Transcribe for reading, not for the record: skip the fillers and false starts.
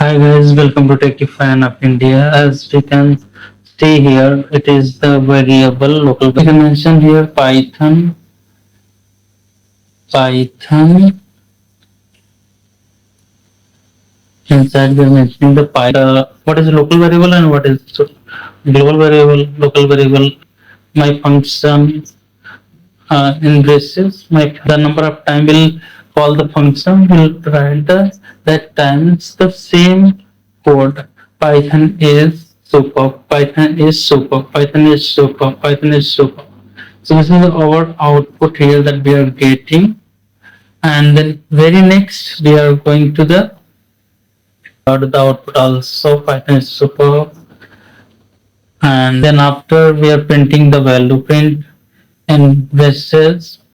Hi guys, welcome to Techie Fan of India. As we can see here, it is the variable local. We can mention here Python. Inside we are mentioning the Python. What is local variable and what is global variable? Local variable. My function in braces. The number of time will call the function will write that times the same code. Python is super. Python is super. Python is super. Python is super. So this is our output here that we are getting, and then very next we are going to the output also. Python is super, and then after we are printing the value print and braces